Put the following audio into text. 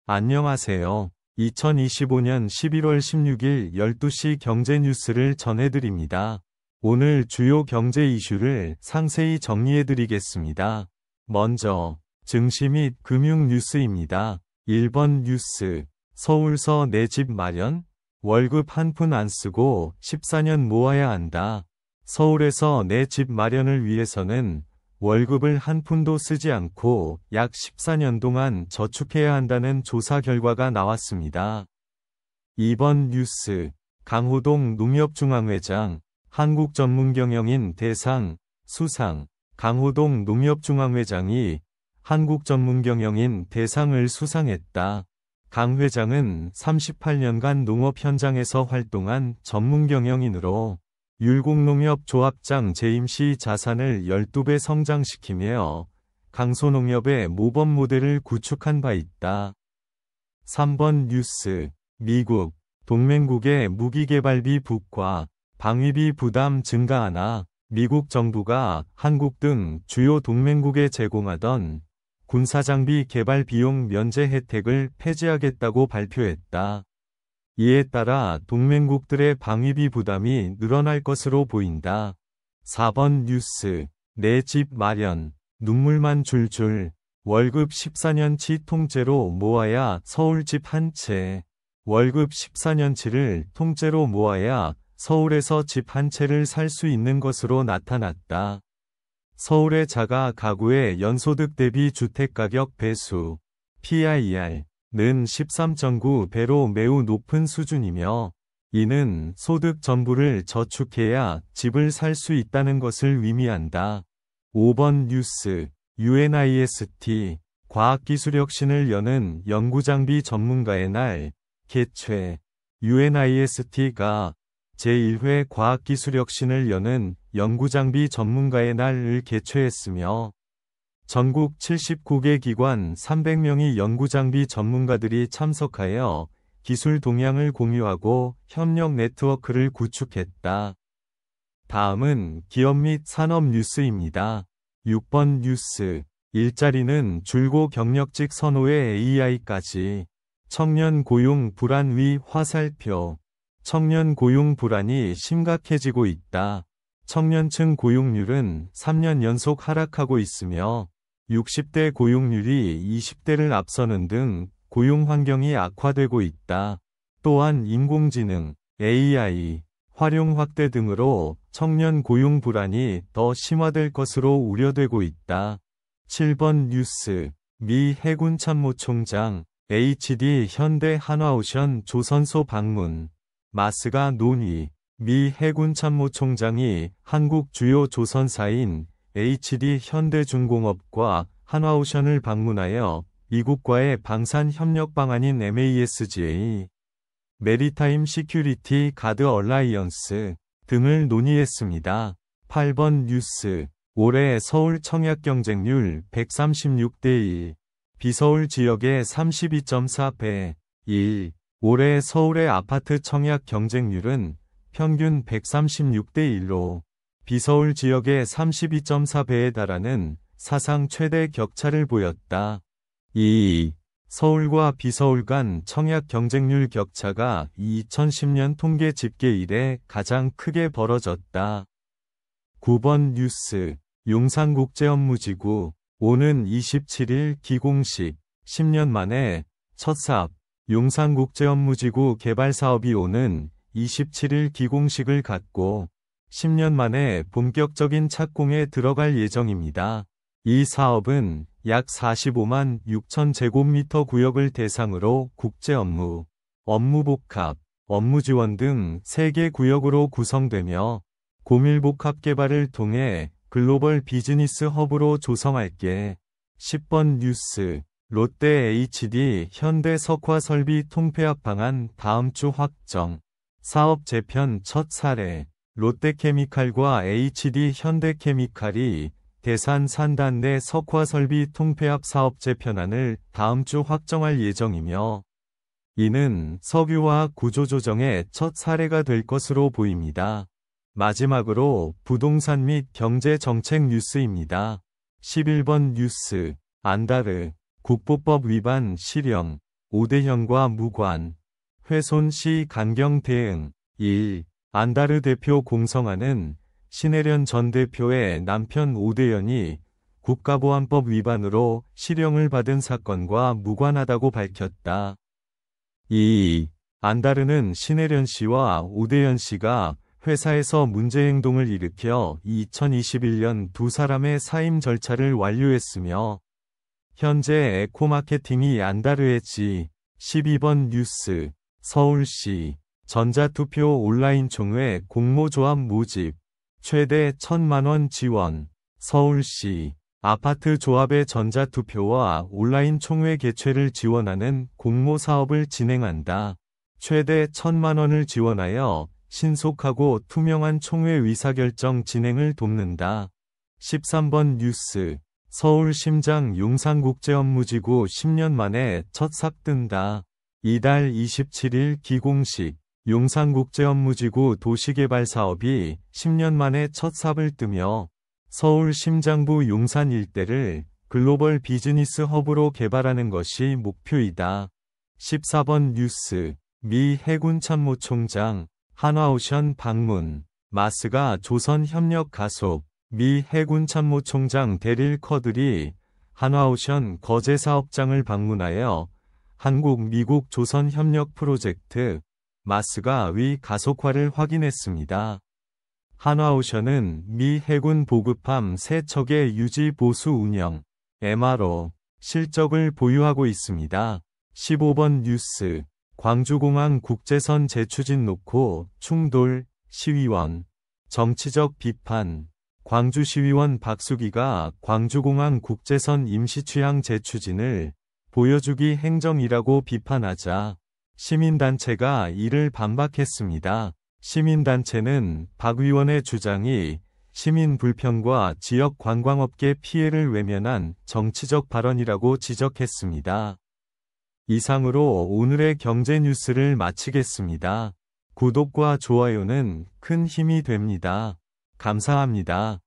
안녕하세요. 2025년 11월 16일 12시 경제 뉴스를 전해드립니다. 오늘 주요 경제 이슈를 상세히 정리해드리겠습니다. 먼저 증시 및 금융 뉴스입니다. 1번 뉴스, 서울서 내 집 마련? 월급 한 푼 안 쓰고 14년 모아야 한다. 서울에서 내 집 마련을 위해서는 월급을 한 푼도 쓰지 않고 약 14년 동안 저축해야 한다는 조사 결과가 나왔습니다. 2번 뉴스, 강호동 농협중앙회장, 한국전문경영인 대상, 수상. 강호동 농협중앙회장이 한국전문경영인 대상을 수상했다. 강 회장은 38년간 농업 현장에서 활동한 전문경영인으로 율곡농협 조합장 재임 시 자산을 12배 성장시키며 강소농협의 모범 모델을 구축한 바 있다. 3번 뉴스, 미국, 동맹국의 무기개발비 부과, 방위비 부담 증가하나 미국 정부가 한국 등 주요 동맹국에 제공하던 군사장비 개발 비용 면제 혜택을 폐지하겠다고 발표했다. 이에 따라 동맹국들의 방위비 부담이 늘어날 것으로 보인다. 4번 뉴스, 내 집 마련, 눈물만 줄줄, 월급 14년치 통째로 모아야 서울집 한 채. 월급 14년치를 통째로 모아야 서울에서 집 한 채를 살 수 있는 것으로 나타났다. 서울의 자가 가구의 연소득 대비 주택가격 배수, PIR, 는 13.9배로 매우 높은 수준이며 이는 소득 전부를 저축해야 집을 살 수 있다는 것을 의미한다. 5번 뉴스, UNIST, 과학기술혁신을 여는 연구장비 전문가의 날, 개최. UNIST가 제1회 과학기술혁신을 여는 연구장비 전문가의 날을 개최했으며 전국 79개 기관 300명의 연구장비 전문가들이 참석하여 기술 동향을 공유하고 협력 네트워크를 구축했다. 다음은 기업 및 산업 뉴스입니다. 6번 뉴스, 일자리는 줄고 경력직 선호의 AI까지. 청년 고용 불안 위 화살표. 청년 고용 불안이 심각해지고 있다. 청년층 고용률은 3년 연속 하락하고 있으며 60대 고용률이 20대를 앞서는 등 고용 환경이 악화되고 있다. 또한 인공지능, AI, 활용 확대 등으로 청년 고용 불안이 더 심화될 것으로 우려되고 있다. 7번 뉴스, 미 해군 참모총장, HD 현대 한화오션 조선소 방문, 마스가 논의. 미 해군 참모총장이 한국 주요 조선사인 HD 현대중공업과 한화오션을 방문하여 미국과의 방산 협력 방안인 MASGA, 메리타임 시큐리티 가드 얼라이언스 등을 논의했습니다. 8번 뉴스, 올해 서울 청약 경쟁률 136대 1, 비서울 지역의 32.4배 1. 올해 서울의 아파트 청약 경쟁률은 평균 136대 1로 비서울 지역의 32.4배에 달하는 사상 최대 격차를 보였다. 2. 서울과 비서울 간 청약 경쟁률 격차가 2010년 통계 집계 이래 가장 크게 벌어졌다. 9번 뉴스, 용산국제업무지구, 오는 27일 기공식, 10년 만에 첫 사업, 용산국제업무지구 개발사업이 오는 27일 기공식을 갖고 10년 만에 본격적인 착공에 들어갈 예정입니다. 이 사업은 약 45만 6천 제곱미터 구역을 대상으로 국제업무, 업무복합, 업무지원 등 3개 구역으로 구성되며 고밀복합 개발을 통해 글로벌 비즈니스 허브로 조성할게. 10번 뉴스, 롯데 HD 현대 석화 설비 통폐합 방안 다음 주 확정. 사업 재편 첫 사례. 롯데케미칼과 HD 현대케미칼이 대산 산단 내 석화 설비 통폐합 사업 재편안을 다음 주 확정할 예정이며 이는 석유화학 구조조정의 첫 사례가 될 것으로 보입니다. 마지막으로 부동산 및 경제정책 뉴스입니다. 11번 뉴스, 안다르, 국보법 위반 실형, 오대현과 무관, 훼손시 강경 대응. 1. 안다르 대표 공성화는 신혜련 전 대표의 남편 오대현이 국가보안법 위반으로 실형을 받은 사건과 무관하다고 밝혔다. 2. 안다르는 신혜련 씨와 오대현 씨가 회사에서 문제 행동을 일으켜 2021년 두 사람의 사임 절차를 완료했으며 현재 에코마케팅이 안다르의 G12번 뉴스, 서울시, 전자투표 온라인 총회 공모조합 모집, 최대 1,000만원 지원, 서울시, 아파트 조합의 전자투표와 온라인 총회 개최를 지원하는 공모사업을 진행한다. 최대 1,000만원을 지원하여 신속하고 투명한 총회 의사결정 진행을 돕는다. 13번 뉴스, 서울 심장 용산국제업무지구 10년 만에 첫 삽 뜬다. 이달 27일 기공식, 용산국제업무지구 도시개발사업이 10년 만에 첫 삽을 뜨며 서울 심장부 용산 일대를 글로벌 비즈니스 허브로 개발하는 것이 목표이다. 14번 뉴스, 미 해군 참모총장, 한화오션 방문, 마스가 조선협력 가속, 미 해군 참모총장 데릴 커들이 한화오션 거제 사업장을 방문하여 한국-미국 조선협력 프로젝트, 마스가 위 가속화를 확인했습니다. 한화오션은 미 해군 보급함 3척의 유지 보수 운영, MRO, 실적을 보유하고 있습니다. 15번 뉴스, 광주공항 국제선 재추진 놓고 충돌, 시위원, 정치적 비판. 광주시의원 박수기가 광주공항 국제선 임시취항 재추진을 보여주기 행정이라고 비판하자 시민단체가 이를 반박했습니다. 시민단체는 박 의원의 주장이 시민 불평과 지역 관광업계 피해를 외면한 정치적 발언이라고 지적했습니다. 이상으로 오늘의 경제 뉴스를 마치겠습니다. 구독과 좋아요는 큰 힘이 됩니다. 감사합니다.